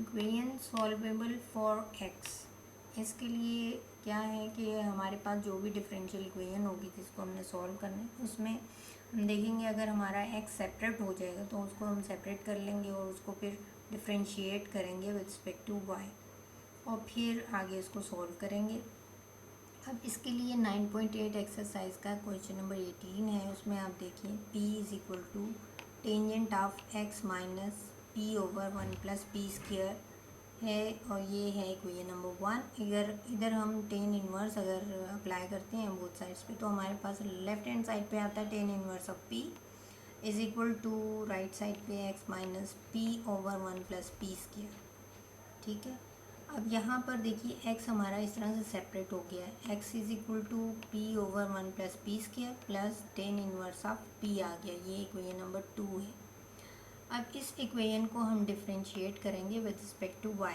Equation solvable for x. इसके लिए क्या है कि हमारे पास जो भी डिफरेंशियल इक्वेशन होगी जिसको हमने सॉल्व करना है उसमें हम देखेंगे अगर हमारा एक्स सेपरेट हो जाएगा तो उसको हम सेपरेट कर लेंगे और उसको फिर डिफरेंशिएट करेंगे विद रिस्पेक्ट टू वाई और फिर आगे इसको सॉल्व करेंगे। अब इसके लिए 9.8 एक्सरसाइज का क्वेश्चन नंबर 18 है। उसमें आप देखिए p is equal to tangent of x minus P over 1+p² है और ये है इक्वेशन नंबर 1। इधर हम टेन इनवर्स अगर अप्लाई करते हैं बोथ साइड्स पे तो हमारे पास लेफ्ट हैंड साइड पे आता है tan inverse of p is equal to right side पे x minus P over 1+p²। ठीक है, अब यहाँ पर देखिए x हमारा इस तरह से सेपरेट हो गया है। x is equal to p over 1+p² plus tan inverse of p आ गया। ये इक्वेशन नंबर 2 है। अब इस इक्वेशन को हम डिफरेंशिएट करेंगे विद रिस्पेक्ट टू y।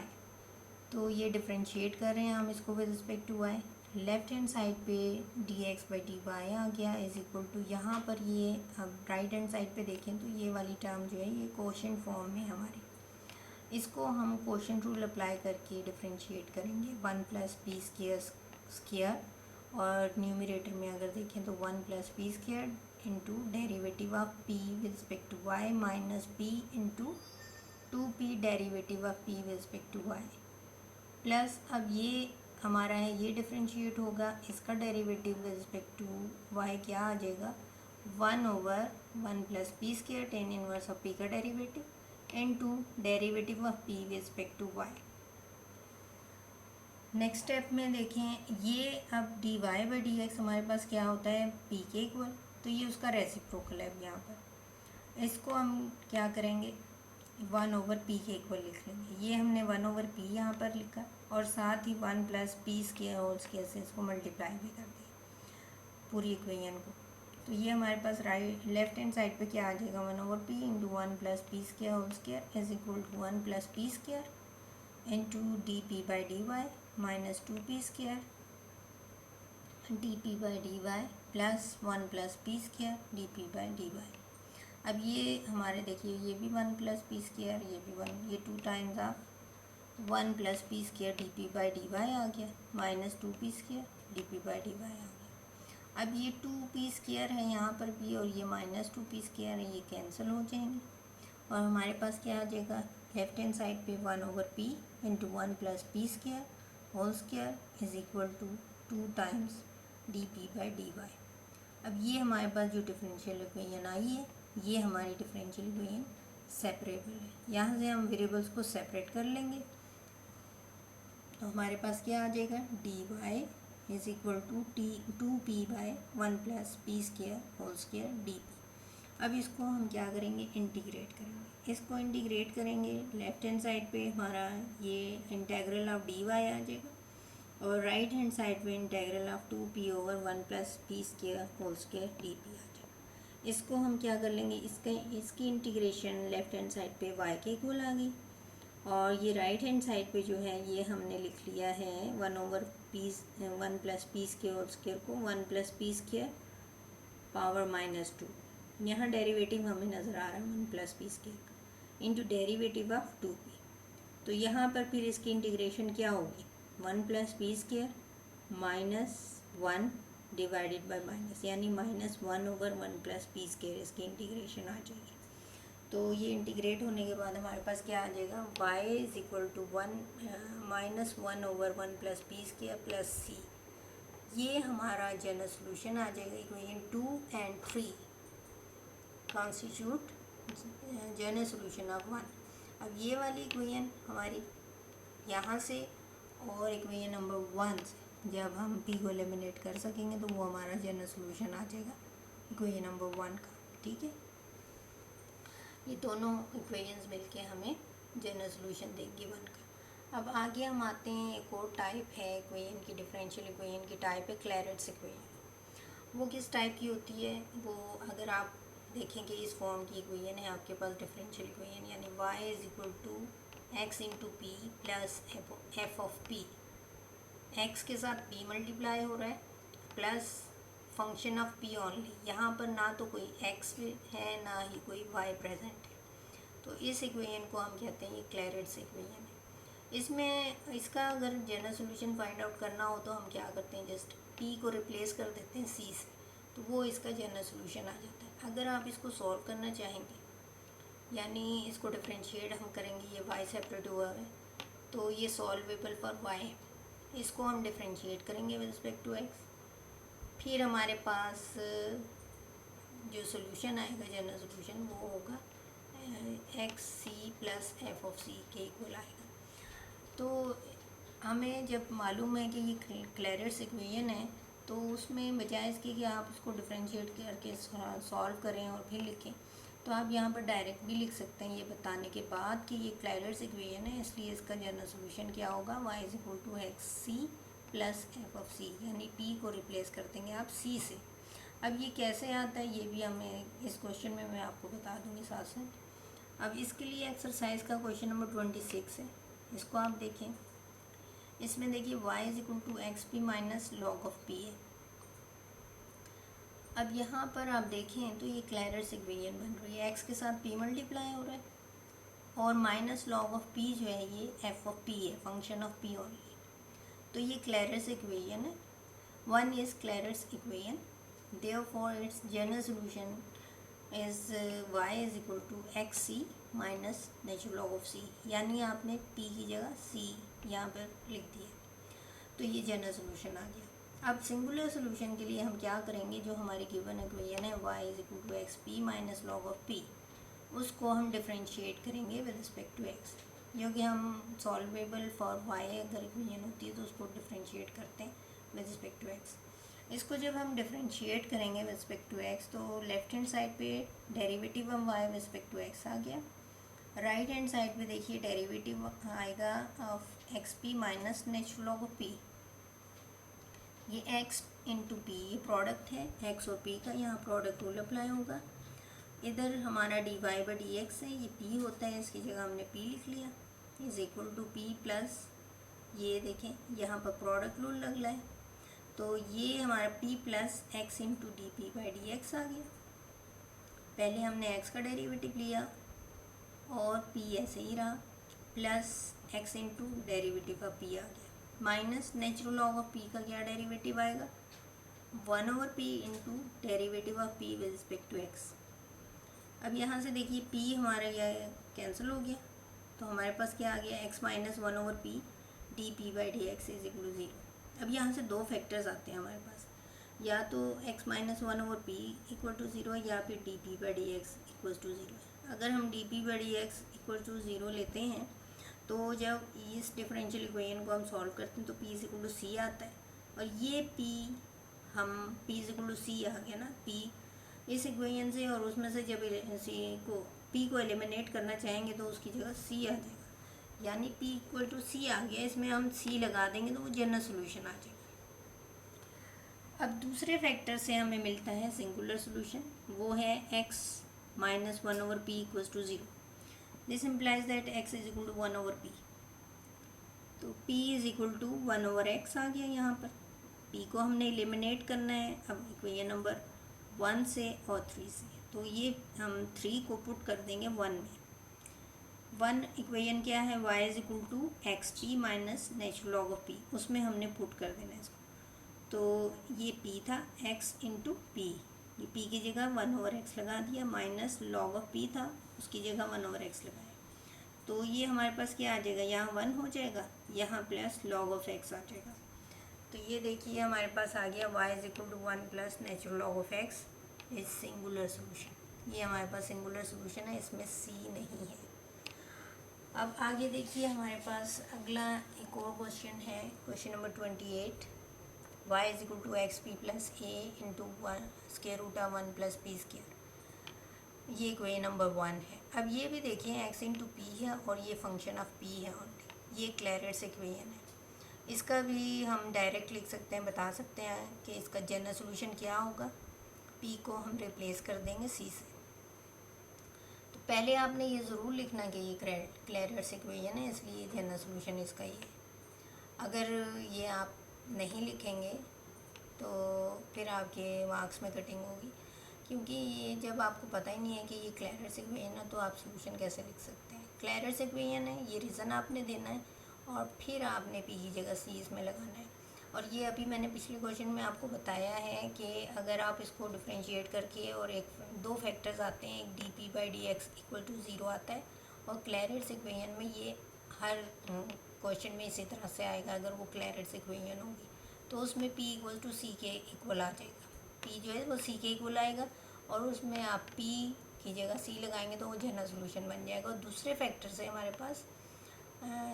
तो ये डिफरेंशिएट कर रहे हैं हम इसको with respect to y। Left hand side पे dx/dy आ गया इज़ इक्वल टू यहाँ पर ये अब राइट हैंड साइड पे देखें तो ये वाली टर्म जो है ये कोशेंट फॉर्म में हमारी, इसको हम कोशेंट रूल अप्लाई करके डिफरेंशिएट करेंगे 1+p² और न्यूमरेटर में अगर देखें तो 1+p² into derivative of p with respect to y minus p into 2p derivative of p with respect to y plus अब ये हमारा है ये डिफरेंशिएट होगा, इसका derivative with respect to y क्या आ जाएगा 1 over 1+p² tan inverse of p का derivative into derivative of p with respect to y। Next step में देखें ये अब dy/dx हमारे पास क्या होता है p के इक्वल, तो ये उसका रेसिप्रोकल है। अब यहाँ पर इसको हम क्या करेंगे 1 ओवर p के इक्वल लिख लेंगे। ये हमने 1 ओवर p यहाँ पर लिखा और साथ ही 1+p² होल स्क्वायर से इसको मल्टीप्लाई भी कर दिया पूरी इक्वेशन को। तो ये हमारे पास राइट लेफ्ट हैंड साइड पे क्या आ जाएगा 1 over p into 1+p² whole square is equal to 1+p² into dp/dy minus 2p² dp/dy plus 1+p² dp/dy। अब ये हमारे देखिए ये भी 1+p² ये भी 1, ये 2 टाइम्स ऑफ 1+p² dp/dy आ गया माइनस 2p² dp/dy आ गया। अब ये 2p² है यहाँ पर भी और ये माइनस 2p² है, ये कैंसिल हो जाएंगे और हमारे पास क्या आ जाएगा लेफ्ट हैंड साइड पे 1 over p into 1+p² whole square is equal to 2 times dp/dy। अब ये हमारे पास जो डिफरेंशियल इक्वेशन आई है ये हमारी डिफरेंशियल इक्वेशन सेपरेबल है। यहाँ से हम वेरिएबल्स को सेपरेट कर लेंगे तो हमारे पास क्या आ जाएगा dy is equal to 2p/1+p² whole square dp। अब इसको हम क्या करेंगे इंटीग्रेट करेंगे। इसको इंटीग्रेट करेंगे लेफ्ट हैंड साइड पे हमारा ये इंटेग्रल ऑफ dy आ जाएगा और राइट हैंड साइड पे integral of 2p over 1+p² whole square dp आ जाएगा। इसको हम क्या कर लेंगे इसकी इंटीग्रेशन लेफ्ट हैंड साइड पे y के इक्वल आ गई और ये राइट हैंड साइड पे जो है ये हमने लिख लिया है 1 ओवर 1+p² होल स्क्वायर को 1+p² पावर -2। यहाँ डेरिवेटिव हमें नज़र आ रहा है 1+p² into derivative of 2p। तो यहाँ पर फिर इसकी इंटीग्रेशन क्या होगी 1+p² minus 1 divided by minus यानी -1 ओवर 1+p² इसकी इंटीग्रेशन आ जाएगी। तो ये इंटीग्रेट होने के बाद हमारे पास क्या आ जाएगा y is equal to -1 over 1+p² plus c। ये हमारा जनरल सोल्यूशन आ जाएगा। Equation 2 and 3 constitute general solution of 1। अब ये वाली इक्वेशन हमारी यहाँ से और इक्वेशन नंबर 1 से जब हम p को एलिमिनेट कर सकेंगे तो वो हमारा जनरल सोल्यूशन आ जाएगा इक्वेशन नंबर 1 का। ठीक है, ये दोनों इक्वेशंस मिलके हमें जनरल सोल्यूशन देंगे 1 का। अब आगे हम आते हैं एक और टाइप है इक्वेशन की, डिफरेंशियल इक्वेशन की टाइप है क्लैरेट्स इक्वेशन। वो किस टाइप की होती है वो अगर आप देखेंगे इस फॉर्म की इक्वेशन है आपके पास डिफरेंशियल इक्वेशन यानी y is equal to x into P plus F of P. x के साथ p मल्टीप्लाई हो रहा है plus function of p only. यहाँ पर ना तो कोई x है ना ही कोई y प्रेजेंट है। तो इस इक्वेशन को हम कहते हैं ये क्लैरेट्स इक्वेशन है। इसमें इसका अगर जनरल सोल्यूशन फाइंड आउट करना हो तो हम क्या करते हैं, जस्ट पी को रिप्लेस कर देते हैं सी से, तो वो इसका जनरल सोल्यूशन आ जाता है। अगर आप इसको सॉल्व करना चाहेंगे, यानी इसको डिफ्रेंशिएट हम करेंगे, ये वाई सेपरेट हुआ है तो ये सॉल्वेबल फॉर वाई है, इसको हम डिफ्रेंशिएट करेंगे विद रिस्पेक्ट टू एक्स। फिर हमारे पास जो सोल्यूशन आएगा जनरल सोल्यूशन वो होगा x c plus F of c के इक्वल आएगा। तो हमें जब मालूम है कि ये क्लैरेट्स इक्वेशन है तो उसमें बजाय इसके कि आप उसको डिफ्रेंशिएट करके सॉल्व करें और फिर लिखें, तो आप यहाँ पर डायरेक्ट भी लिख सकते हैं ये बताने के बाद कि ये क्लैरेट्स इक्वेशन है, इसलिए इसका जनरल सोल्यूशन क्या होगा, y is equal to x c plus F of c, यानी p को रिप्लेस कर देंगे आप c से। अब ये कैसे आता है ये भी हमें इस क्वेश्चन में मैं आपको बता दूँगी साथ साथ। अब इसके लिए एक्सरसाइज का क्वेश्चन नंबर 26 है, इसको आप देखें। इसमें देखिए y is equal to X P minus log of P है। अब यहाँ पर आप देखें तो ये क्लैरेट्स इक्वेशन बन रही है, x के साथ p मल्टीप्लाई हो रहा है और माइनस लॉग ऑफ p जो है ये f ऑफ p है, फंक्शन ऑफ p ओनली। तो ये क्लैरेट्स इक्वेशन है, one is Clairaut's equation, therefore its general solution is y is equal to x C minus natural log of c, यानी आपने p की जगह c यहाँ पर लिख दिया, तो ये जनरल सॉल्यूशन आ गया। अब सिंगुलर सॉल्यूशन के लिए हम क्या करेंगे, जो हमारी गिवन इक्वेशन है y is equal to X P minus log of p, उसको हम डिफ्रेंशिएट करेंगे विद रिस्पेक्ट टू x, जो कि हम सॉल्वेबल फॉर y अगर इक्वेशन होती है तो उसको डिफ्रेंशिएट करते हैं विद रिस्पेक्ट टू x। इसको जब हम डिफ्रेंशिएट करेंगे विद रिस्पेक्ट टू x तो लेफ्ट हैंड साइड पे डेरिवेटिव हम y with respect to x आ गया, राइट हैंड साइड पे देखिए डेरिवेटिव आएगा of x P minus natural log of p। ये x इंटू पी ये प्रोडक्ट है x और p का, यहाँ प्रोडक्ट रूल अप्लाई होगा। इधर हमारा D Y by D X है, ये p होता है, इसकी जगह हमने p लिख लिया, is equal to p plus ये देखें यहाँ पर प्रोडक्ट रूल लग रहा है, तो ये हमारा p plus x into d P by D x आ गया। पहले हमने x का डेरिवेटिव लिया और p ऐसे ही रहा, plus x into derivative of p आ गया, minus natural log of p का क्या डेरिवेटिव आएगा, 1/p into derivative of p with respect to x। अब यहाँ से देखिए p हमारा यह कैंसिल हो गया, तो हमारे पास क्या आ गया, x minus 1/p D P by D X is equal to 0। अब यहाँ से दो फैक्टर्स आते हैं हमारे पास, या तो x minus 1/p equal to 0 या फिर D P by D x equal to 0। अगर हम D P by D x equal to 0 लेते हैं तो जब इस डिफरेंशियल इक्वेशन को हम सॉल्व करते हैं तो p इज इक्वल टू सी आता है, और ये p हम p is equal to c आ गया ना, p इस इक्वेशन से, और उसमें से जब p को एलिमिनेट करना चाहेंगे तो उसकी जगह c आ जाएगा, यानी p इक्वल टू सी आ गया, इसमें हम c लगा देंगे तो वो जनरल सोल्यूशन आ जाएगा। अब दूसरे फैक्टर से हमें मिलता है सिंगुलर सोल्यूशन, वो है x minus 1/p equal to 0। This implies that x is equal to 1/p, तो p is equal to 1/x आ गया। यहाँ पर p को हमने एलिमिनेट करना है अब इक्वेशन नंबर 1 से और 3 से, तो ये हम 3 को पुट कर देंगे 1 में। 1 इक्वेशन क्या है, y is equal to X P minus natural log of p, उसमें हमने पुट कर देना है इसको, तो ये p था x इंटू पी, ये p की जगह 1/x लगा दिया, माइनस लॉग ऑफ p था उसकी जगह 1/x लगाया, तो ये हमारे पास क्या आ जाएगा, यहाँ 1 हो जाएगा, यहाँ प्लस लॉग ऑफ x आ जाएगा। तो ये देखिए हमारे पास आ गया y is equal to 1 plus natural log of x is singular solution. ये हमारे पास सिंगुलर सोल्यूशन है, इसमें c नहीं है। अब आगे देखिए हमारे पास अगला एक और क्वेश्चन है, question number 28, y is equal to X P plus A into square root of 1 plus P square, ये इक्वेशन नंबर 1 है। अब ये भी देखिए x इंटू पी है और ये फंक्शन ऑफ p है ओनली, ये क्लैरेट्स इक्वेशन है। इसका भी हम डायरेक्ट लिख सकते हैं, बता सकते हैं कि इसका जनरल सोल्यूशन क्या होगा, p को हम रिप्लेस कर देंगे c से। तो पहले आपने ये ज़रूर लिखना कि ये क्लैरेट्स इक्वेशन है, इसलिए जनरल सोल्यूशन इसका ये है। अगर ये आप नहीं लिखेंगे तो फिर आपके मार्क्स में कटिंग होगी, क्योंकि ये जब आपको पता ही नहीं है कि ये क्लैरेट्स इक्वेशन है तो आप सोल्यूशन कैसे लिख सकते हैं। क्लैरेट्स इक्वेशन है, ये रीज़न आपने देना है और फिर आपने पी की जगह सी इसमें लगाना है। और ये अभी मैंने पिछले क्वेश्चन में आपको बताया है कि अगर आप इसको डिफ्रेंशिएट करके और दो फैक्टर्स आते हैं, एक D P by D x equal to zero आता है, और क्लैरेट्स इक्वेशन में ये हर क्वेश्चन में इसी तरह से आएगा। अगर वो क्लैरेट्स इक्वेशन होगी तो उसमें पी इक्वल टू सी के इक्वल आ जाएगा, पी जो है वो सी के इक्वल आएगा, और उसमें आप पी की जगह सी लगाएंगे तो वो जनरल सोल्यूशन बन जाएगा, और दूसरे फैक्टर से हमारे पास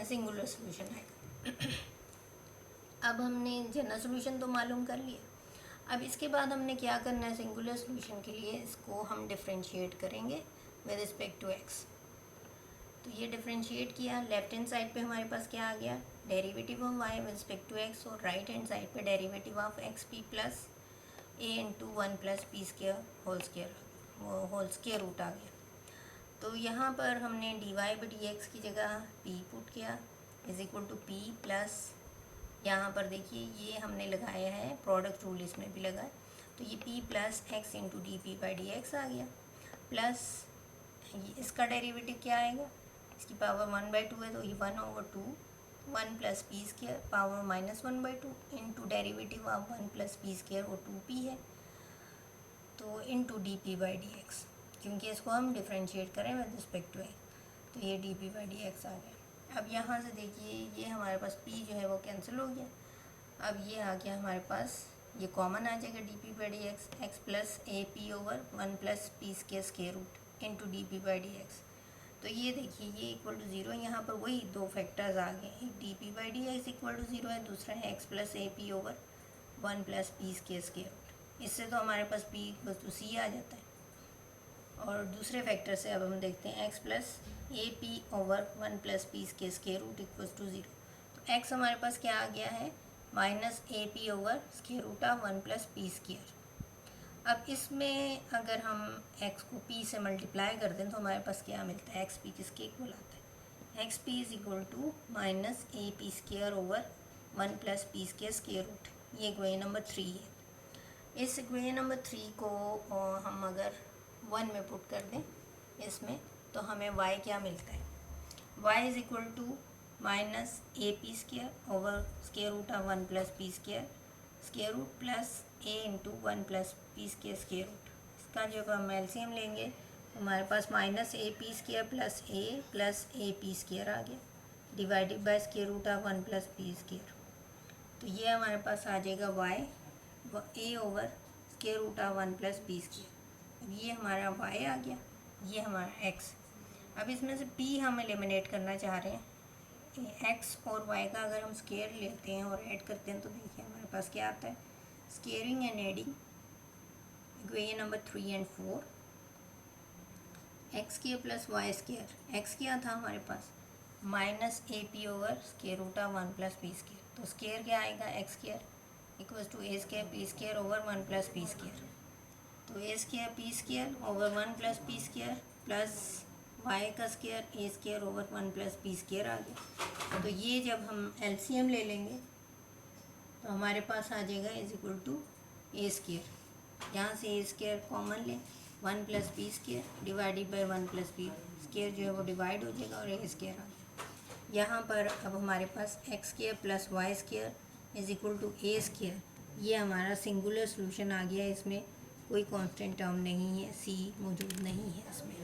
सिंगुलर सोल्यूशन आएगा। अब हमने जनरल सोल्यूशन तो मालूम कर लिया। अब इसके बाद हमने क्या करना है, सिंगुलर सोल्यूशन के लिए इसको हम डिफ्रेंशिएट करेंगे विद रिस्पेक्ट टू एक्स। तो ये डिफ्रेंशिएट किया, लेफ्ट हैंड साइड पे हमारे पास क्या आ गया, derivative of y with respect to x, और राइट हैंड साइड पे derivative of x P plus A into one plus P square whole square root आ गया। तो यहाँ पर हमने d Y by D x की जगह पी पुट किया is equal to p plus, यहाँ पर देखिए ये हमने लगाया है प्रोडक्ट रूल, इसमें भी लगा है, तो ये p plus x into d P by D x आ गया, प्लस इसका डेरिवेटिव क्या आएगा, इसकी पावर 1/2 है तो ये 1/2 1 plus P square power -1/2 into derivative of 1 plus P square वो 2p है, तो into d P by D x, क्योंकि इसको हम डिफ्रेंशिएट करें विद रिस्पेक्ट टू एक्स, तो ये d P by D x आ गया। अब यहाँ से देखिए ये हमारे पास p जो है वो कैंसिल हो गया, अब ये आ गया हमारे पास, ये कॉमन आ जाएगा d P by D x, x plus a p over 1 plus P square root into d P by D x. तो ये देखिए ये इक्वल टू ज़ीरो, यहाँ पर वही दो फैक्टर्स आ गए, एक D P by D x equal to zero है, दूसरा है x plus a p over 1 plus P square root. इससे तो हमारे पास p इक्वल टू सी आ जाता है। और दूसरे फैक्टर से अब हम देखते हैं x plus a p over 1 plus P square root equals to zero. तो एक्स हमारे पास क्या आ गया है, minus a p over square root of 1 plus P square. अब इसमें अगर हम एक्स को p से मल्टीप्लाई कर दें तो हमारे पास क्या मिलता है, एक्स पी किसके इक्वल आता है, x p is equal to minus a p square over 1 plus P square root. ये इक्वेशन नंबर 3 है। इस इक्वेशन नंबर 3 को हम अगर 1 में पुट कर दें इसमें, तो हमें y क्या मिलता है, y is equal to minus a p square over square root of 1 plus P square root plus a into 1 plus P square root. इसका जब हम एलसीएम लेंगे तो हमारे पास minus a p square plus a p square आ गया, divided by square root of 1 plus P square. तो ये हमारे पास आ जाएगा y a over square root of 1 plus P square. अब ये हमारा y आ गया, ये हमारा x। अब इसमें से p हम एलिमिनेट करना चाह रहे हैं, x और y का अगर हम स्क्वायर लेते हैं और ऐड करते हैं तो देखिए हमारे पास क्या आता है, squaring and adding equation number 3 and 4, x square plus y square, x क्या था हमारे पास minus a p over square root of 1 plus P square, तो स्क्वायर क्या आएगा, x square equals to a square p square over 1 plus P square. तो a square p square over 1 plus P square plus y का square a square over 1 plus P square आ गया। तो ये जब हम एलसीएम ले लेंगे तो हमारे पास आ जाएगा is equal to a square, यहाँ से ए स्क्वायर कॉमन लें, 1 plus P square divided by 1 plus P square जो है वो डिवाइड हो जाएगा और ए स्क्वायर आ गया। यहाँ पर अब हमारे पास x square plus y square is equal to a square, ये हमारा सिंगुलर सॉल्यूशन आ गया। इसमें कोई कांस्टेंट टर्म नहीं है, सी मौजूद नहीं है इसमें।